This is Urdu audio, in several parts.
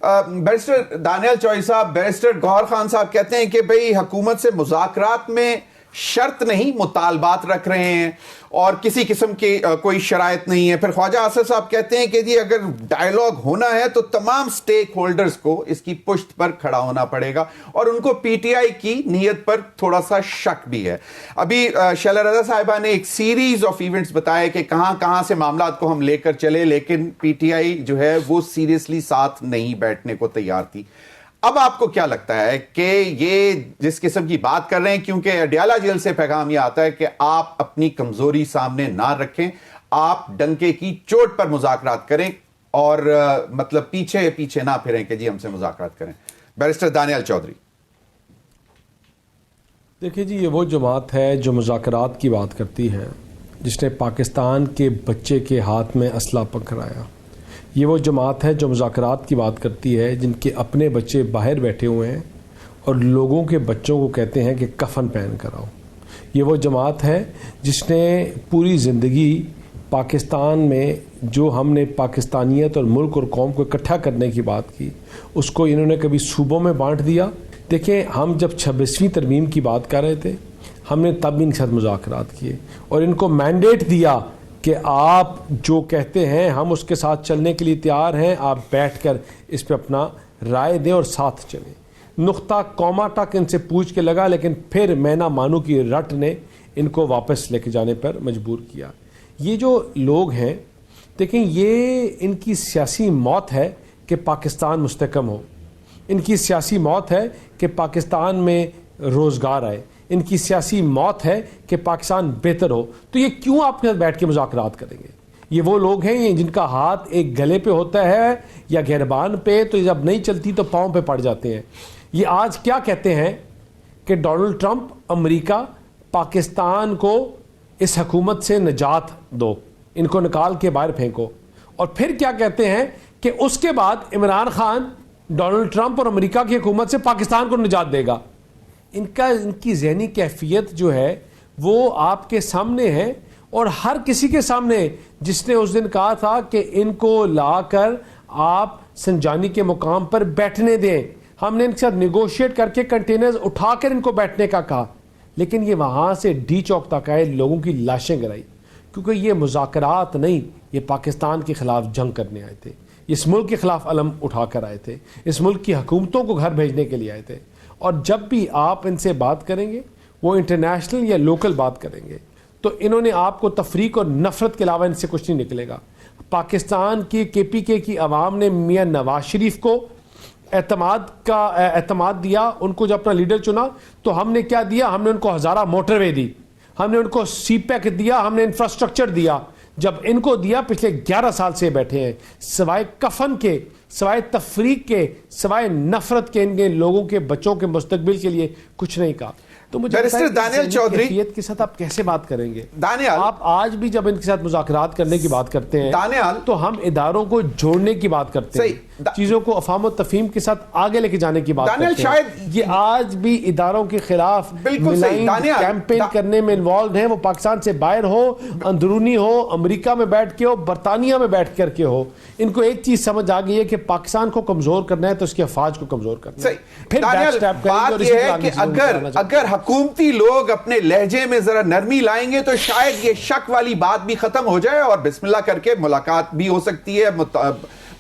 بیرسٹر دانیال چوئی صاحب، بیرسٹر گوہر خان صاحب کہتے ہیں کہ بھئی حکومت سے مذاکرات میں شرط نہیں، مطالبات رکھ رہے ہیں اور کسی قسم کی کوئی شرائط نہیں ہے. پھر خواجہ آصف صاحب کہتے ہیں کہ جی اگر ڈائیلاگ ہونا ہے تو تمام سٹیک ہولڈرز کو اس کی پشت پر کھڑا ہونا پڑے گا، اور ان کو پی ٹی آئی کی نیت پر تھوڑا سا شک بھی ہے. ابھی شیلا رضا صاحبہ نے ایک سیریز آف ایونٹس بتائے کہ کہاں کہاں سے معاملات کو ہم لے کر چلے، لیکن پی ٹی آئی جو ہے وہ سیریسلی ساتھ نہیں بیٹھنے کو تیار تھی. اب آپ کو کیا لگتا ہے کہ یہ جس قسم کی بات کر رہے ہیں، کیونکہ اڈیالہ جیل سے پیغام یہ آتا ہے کہ آپ اپنی کمزوری سامنے نہ رکھیں، آپ ڈنکے کی چوٹ پر مذاکرات کریں اور مطلب پیچھے پیچھے نہ پھریں کہ جی ہم سے مذاکرات کریں. بیرسٹر دانیال چودھری. دیکھیں جی، یہ وہ جماعت ہے جو مذاکرات کی بات کرتی ہے، جس نے پاکستان کے بچے کے ہاتھ میں اسلحہ پکڑایا. یہ وہ جماعت ہے جو مذاکرات کی بات کرتی ہے، جن کے اپنے بچے باہر بیٹھے ہوئے ہیں اور لوگوں کے بچوں کو کہتے ہیں کہ کفن پہن کر آؤ. یہ وہ جماعت ہے جس نے پوری زندگی پاکستان میں جو ہم نے پاکستانیت اور ملک اور قوم کو اکٹھا کرنے کی بات کی، اس کو انہوں نے کبھی صوبوں میں بانٹ دیا. دیکھیں، ہم جب 26ویں ترمیم کی بات کر رہے تھے، ہم نے تب ان کے ساتھ مذاکرات کیے اور ان کو مینڈیٹ دیا کہ آپ جو کہتے ہیں ہم اس کے ساتھ چلنے کے لیے تیار ہیں، آپ بیٹھ کر اس پہ اپنا رائے دیں اور ساتھ چلیں. نقطہ کوما تک ان سے پوچھ کے لگا، لیکن پھر مینا مانو کی رٹ نے ان کو واپس لے کے جانے پر مجبور کیا. یہ جو لوگ ہیں، دیکھیں، یہ ان کی سیاسی موت ہے کہ پاکستان مستحکم ہو، ان کی سیاسی موت ہے کہ پاکستان میں روزگار آئے، ان کی سیاسی موت ہے کہ پاکستان بہتر ہو. تو یہ کیوں آپ کے ساتھ بیٹھ کے مذاکرات کریں گے؟ یہ وہ لوگ ہیں جن کا ہاتھ ایک گلے پہ ہوتا ہے یا گہربان پہ، تو جب نہیں چلتی تو پاؤں پہ پڑ جاتے ہیں. یہ آج کیا کہتے ہیں کہ ڈونلڈ ٹرمپ، امریکہ، پاکستان کو اس حکومت سے نجات دو، ان کو نکال کے باہر پھینکو. اور پھر کیا کہتے ہیں کہ اس کے بعد عمران خان ڈونلڈ ٹرمپ اور امریکہ کی حکومت سے پاکستان کو نجات دے گا. ان کی ذہنی کیفیت جو ہے وہ آپ کے سامنے ہے، اور ہر کسی کے سامنے جس نے اس دن کہا تھا کہ ان کو لا کر آپ سنجانی کے مقام پر بیٹھنے دیں. ہم نے ان کے ساتھ نیگوشیٹ کر کے کنٹینرز اٹھا کر ان کو بیٹھنے کا کہا، لیکن یہ وہاں سے ڈی چوک تک آئے، لوگوں کی لاشیں گرائی، کیونکہ یہ مذاکرات نہیں، یہ پاکستان کے خلاف جنگ کرنے آئے تھے، اس ملک کے خلاف علم اٹھا کر آئے تھے، اس ملک کی حکومتوں کو گھر بھیجنے کے لیے آئے تھے. اور جب بھی آپ ان سے بات کریں گے، وہ انٹرنیشنل یا لوکل بات کریں گے، تو انہوں نے آپ کو تفریق اور نفرت کے علاوہ ان سے کچھ نہیں نکلے گا. پاکستان کی کے پی کے کی عوام نے میاں نواز شریف کو اعتماد دیا، ان کو جب اپنا لیڈر چنا تو ہم نے کیا دیا؟ ہم نے ان کو ہزارہ موٹر وے دی، ہم نے ان کو سی پیک دیا، ہم نے انفراسٹرکچر دیا. جب ان کو دیا، پچھلے 11 سال سے بیٹھے ہیں، سوائے کفن کے، سوائے تفریق کے، سوائے نفرت کے، ان کے لوگوں کے بچوں کے مستقبل کے لیے کچھ نہیں کہا. تو مجھے دانیال چودھری کے ساتھ آپ کیسے بات کریں گے؟ دانیال، آپ آج بھی جب ان کے ساتھ مذاکرات کرنے کی بات کرتے ہیں دانیال، تو ہم اداروں کو جوڑنے کی بات کرتے ہیں، چیزوں کو افہام و تفہیم کے ساتھ آگے لے کے جانے کی بات کرتے ہیں. یہ آج بھی اداروں کے خلاف کیمپین کرنے میں انوالوڈ ہیں، وہ پاکستان سے باہر ہو، اندرونی ہو، امریکہ میں بیٹھ کے ہو، برطانیہ میں بیٹھ کر کے ہو. ان کو ایک چیز سمجھ آ گئی ہے کہ پاکستان کو کمزور کرنا ہے تو اس کی افواج کو کمزور کرنا ہے. پھر بات یہ ہے کہ اگر حکومتی لوگ اپنے لہجے میں ذرا نرمی لائیں گے تو شاید یہ شک والی بات بھی ختم ہو جائے اور بسم اللہ کر کے ملاقات بھی ہو سکتی ہے،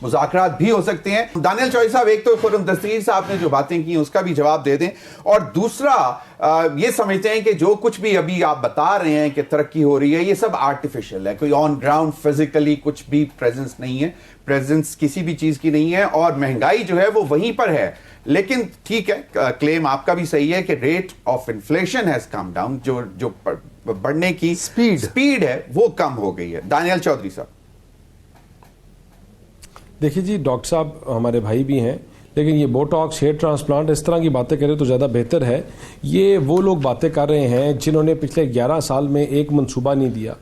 مذاکرات بھی ہو سکتے ہیں. دانیال چوئی صاحب، ایک تو خرم دستگیر صاحب نے جو باتیں کی اس کا بھی جواب دے دیں، اور دوسرا یہ سمجھتے ہیں کہ جو کچھ بھی ابھی آپ بتا رہے ہیں کہ ترقی ہو رہی ہے، یہ سب آرٹیفیشل ہے، کوئی آن گراؤنڈ فزیکلی کچھ بھی پریزنس نہیں ہے، پریزنس کسی بھی چیز کی نہیں ہے، اور مہنگائی جو ہے وہ وہیں پر ہے. لیکن ٹھیک ہے، کلیم آپ کا بھی صحیح ہے کہ rate of inflation has come down, جو بڑھنے کی سپیڈ ہے وہ کم ہو گئی ہے. دانیال چودھری صاحب. دیکھیے جی، ڈاکٹر صاحب ہمارے بھائی بھی ہیں، لیکن یہ بوٹاکس، ہیئر ٹرانسپلانٹ، اس طرح کی باتیں کریں تو زیادہ بہتر ہے. یہ وہ لوگ باتیں کر رہے ہیں جنہوں نے پچھلے 11 سال میں ایک منصوبہ نہیں دیا،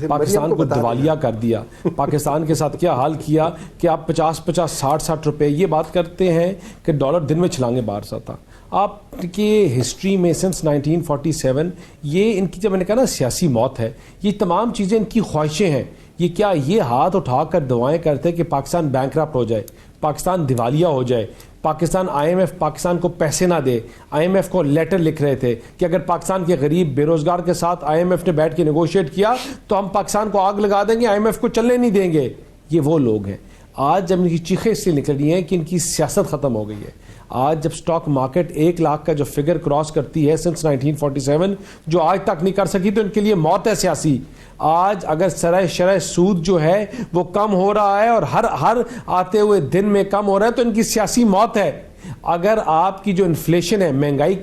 پاکستان کو دیوالیہ کر دیا، پاکستان کے ساتھ کیا حال کیا کہ آپ 50-50 60 روپے یہ بات کرتے ہیں کہ ڈالر دن میں چھلانگے باہر سے آتا. آپ کی ہسٹری میں سنس 1947 یہ ان کی، جب میں نے کہا نا سیاسی موت ہے، یہ تمام چیزیں ان کی خواہشیں ہیں. یہ کیا یہ ہاتھ اٹھا کر دعائیں کرتے کہ پاکستان بینکرپٹ ہو جائے؟ پاکستان دیوالیہ ہو جائے, پاکستان IMF پاکستان کو پیسے نہ دے. IMF کو لیٹر لکھ رہے تھے کہ اگر پاکستان کے غریب بے روزگار کے ساتھ IMF نے بیٹھ کے نیگوشیٹ کیا تو ہم پاکستان کو آگ لگا دیں گے, IMF کو چلنے نہیں دیں گے. یہ وہ لوگ ہیں. آج جب ان کی چیخیں اس لیے نکل رہی ہیں کہ ان کی سیاست ختم ہو گئی ہے. آج جب سٹاک مارکیٹ 1 لاکھ کا جو فگر کراس کرتی ہے سنس 1947, جو آج تک نہیں کر سکی, تو ان کے لیے موت ہے سیاسی. آج اگر شرح سود جو ہے وہ کم ہو رہا ہے اور ہر آتے ہوئے دن میں کم ہو رہا ہے, تو ان کی سیاسی موت ہے. اگر آپ کی جو انفلیشن ہے, مہنگائی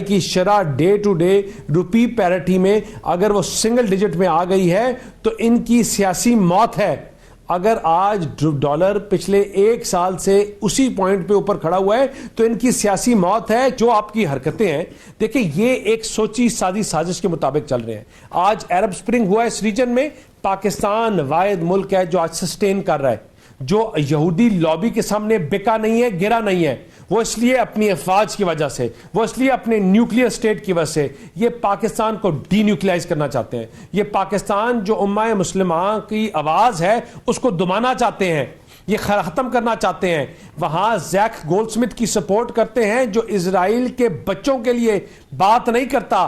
کی شرح day to day rupee parity میں اگر وہ سنگل ڈیجٹ میں آ گئی ہے تو ان کی سیاسی موت ہے. اگر آج ڈالر پچھلے 1 سال سے اسی پوائنٹ پہ اوپر کھڑا ہوا ہے تو ان کی سیاسی موت ہے. جو آپ کی حرکتیں ہیں, دیکھیں یہ ایک سوچی سادی سازش کے مطابق چل رہے ہیں. آج عرب سپرنگ ہوا ہے اس ریجن میں, پاکستان واحد ملک ہے جو آج سسٹین کر رہا ہے, جو یہودی لابی کے سامنے بکا نہیں ہے, گرا نہیں ہے. وہ اس لیے اپنی افواج کی وجہ سے, وہ اس لیے اپنے نیوکلیئر سٹیٹ کی وجہ سے یہ پاکستان کو ڈی نیوکلیائز کرنا چاہتے ہیں. یہ پاکستان جو امہ مسلمہ کی آواز ہے اس کو دبانا چاہتے ہیں, یہ ختم کرنا چاہتے ہیں. وہاں زیک گولڈ سمتھ کی سپورٹ کرتے ہیں جو اسرائیل کے بچوں کے لیے بات نہیں کرتا,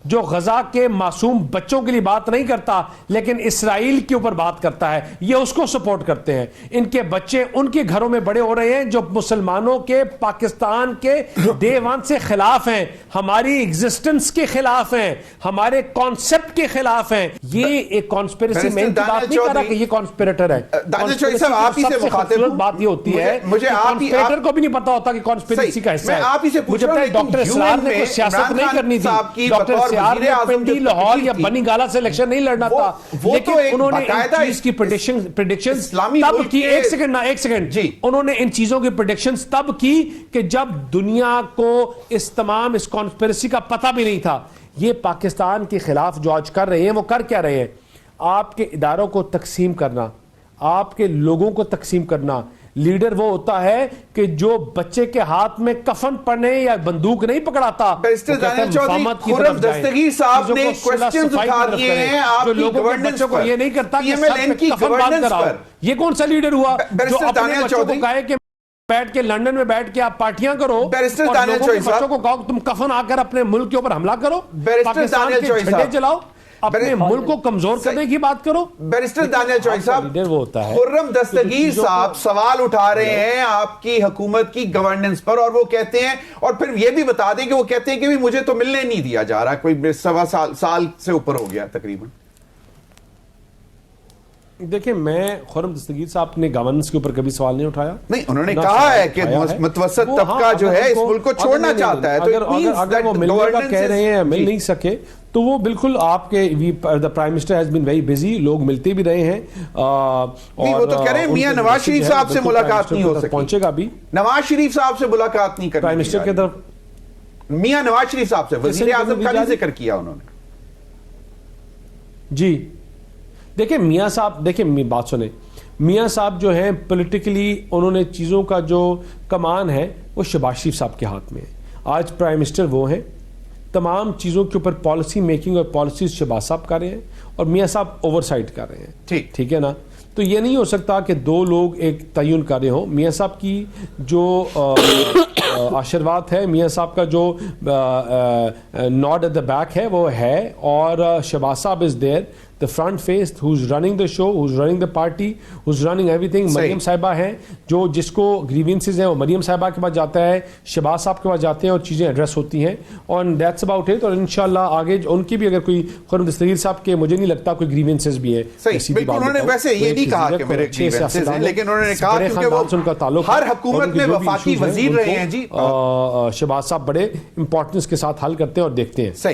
جو غزہ کے معصوم بچوں کے لیے بات نہیں کرتا لیکن اسرائیل کے اوپر بات کرتا ہے, یہ اس کو سپورٹ کرتے ہیں. ان کے بچے ان کے گھروں میں بڑے ہو رہے ہیں جو مسلمانوں کے, پاکستان کے ڈے ون سے خلاف ہیں, ہماری ایگزسٹنس کے خلاف ہیں, ہمارے کانسیپٹ کے خلاف ہیں. یہ ایک کانسپیریسی, میں بات نہیں کر رہا کہ یہ کانسپیریٹر ہے. سب سے خوبصورت بات یہ ہوتی ہے کانسپیریٹر کو بھی نہیں پتا ہوتا کہ کانسپیریسی کا حصہ ہے. مجھے پتا ہے ڈاکٹر اسرار نے کوئی سیاست نہیں کرنی تھی, ڈاکٹر پنڈی لاہور یا بنی گالا سے الیکشن نہیں لڑنا تھا, لیکن انہوں نے ان چیز کی پریڈکشنز تب کی, ایک سیکنڈ انہوں نے ان چیزوں کی پریڈکشنز تب کی کہ جب دنیا کو اس کانسپیریسی کا پتہ بھی نہیں تھا. یہ پاکستان کے خلاف جو آج کر رہے ہیں وہ کر کیا رہے ہیں؟ آپ کے اداروں کو تقسیم کرنا, آپ کے لوگوں کو تقسیم کرنا. لیڈر وہ ہوتا ہے کہ جو بچے کے ہاتھ میں کفن پڑنے یا بندوق نہیں پکڑاتا. بیرسٹر دانیال چودھری, خرم دستگیر صاحب نے کوسچنز اٹھا دیے ہیں آپ کی گورننس پر, یہ نہیں کرتا کہ سر پہ کفن باندھ کر آؤ. یہ کون سا لیڈر ہوا جو اپنے بچوں کو کہے کہ بیٹھ کے لندن میں بیٹھ کے آپ پارٹیاں کرو اور لوگوں کے بچوں کو کہو تم کفن آ کر اپنے ملک کے اوپر حملہ کرو, پاکستان کے جھنڈے جلاؤ, اپنے ملک کو کمزور کرنے کی بات کرو. بیرسٹر دانیال چوہدری صاحب, خرم دستگیر صاحب سوال اٹھا رہے ہیں آپ کی حکومت کی گورننس پر, اور وہ کہتے ہیں, اور پھر یہ بھی بتا دیں کہ وہ کہتے ہیں کہ مجھے تو ملنے نہیں دیا جا رہا, کوئی 1.25 سال سے اوپر ہو گیا تقریباً. دیکھیں میں خرم دستگیر صاحب نے گورننس کے اوپر کبھی سوال نہیں اٹھایا. نہیں, انہوں نے کہا ہے کہ متوسط طبقہ جو ہے اس ملک کو چھوڑنا چاہتا ہے, اگر وہ ملنے کا کہہ رہے ہیں مل نہیں سکے تو وہ بالکل آپ کے prime minister has been very busy, لوگ ملتے بھی رہے ہیں. وہ تو کہہ رہے ہیں میاں نواز شریف صاحب سے ملاقات نہیں ہو سکی, پہنچے گا بھی نواز شریف صاحب سے ملاقات نہیں کرنی, پرائم منسٹر کی طرف میاں نواز شریف صاحب سے وزیر اعظم کا نہیں ذکر کیا انہوں نے. جی دیکھیں میاں صاحب, دیکھیں بات سنیں, میاں صاحب جو ہیں پولیٹیکلی انہوں نے چیزوں کا جو کمان ہے وہ شہباز شریف صاحب کے ہاتھ میں ہے. آج پرائم منسٹر وہ ہیں, تمام چیزوں کے اوپر پالیسی میکنگ اور پالیسیز شہباز صاحب کر رہے ہیں اور میاں صاحب اوور سائٹ کر رہے ہیں. ٹھیک ہے نا, تو یہ نہیں ہو سکتا کہ دو لوگ ایک تعین کر رہے ہوں. میاں صاحب کی جو آشرواد ہے, میاں صاحب کا جو نوڈ ایٹ دا بیک ہے وہ ہے, اور شہباز صاحب از دیر the front face who's running the show, who's running the party, who's running everything. مریم صاحبہ ہیں جو جس کو گریونسز ہیں وہ مریم صاحبہ کے پاس جاتا ہے, شہباز صاحب کے پاس جاتے ہیں اور چیزیں ایڈریس ہوتی ہیں, اور that's about it. اور انشاءاللہ آگے ان کی بھی اگر کوئی خرم دستگیر صاحب کے مجھے نہیں لگتا کوئی گریونسز بھی ہے. صحیح, بالکل انہوں نے ویسے یہ نہیں کہا کہ میرے گریونسز ہیں, لیکن انہوں نے کہا کہ وہ ہر حکومت میں وفاقی وزیر رہے ہیں. جی شہباز صاحب بڑے امپورٹنس کے ساتھ حل کرتے ہیں اور دیکھتے ہیں.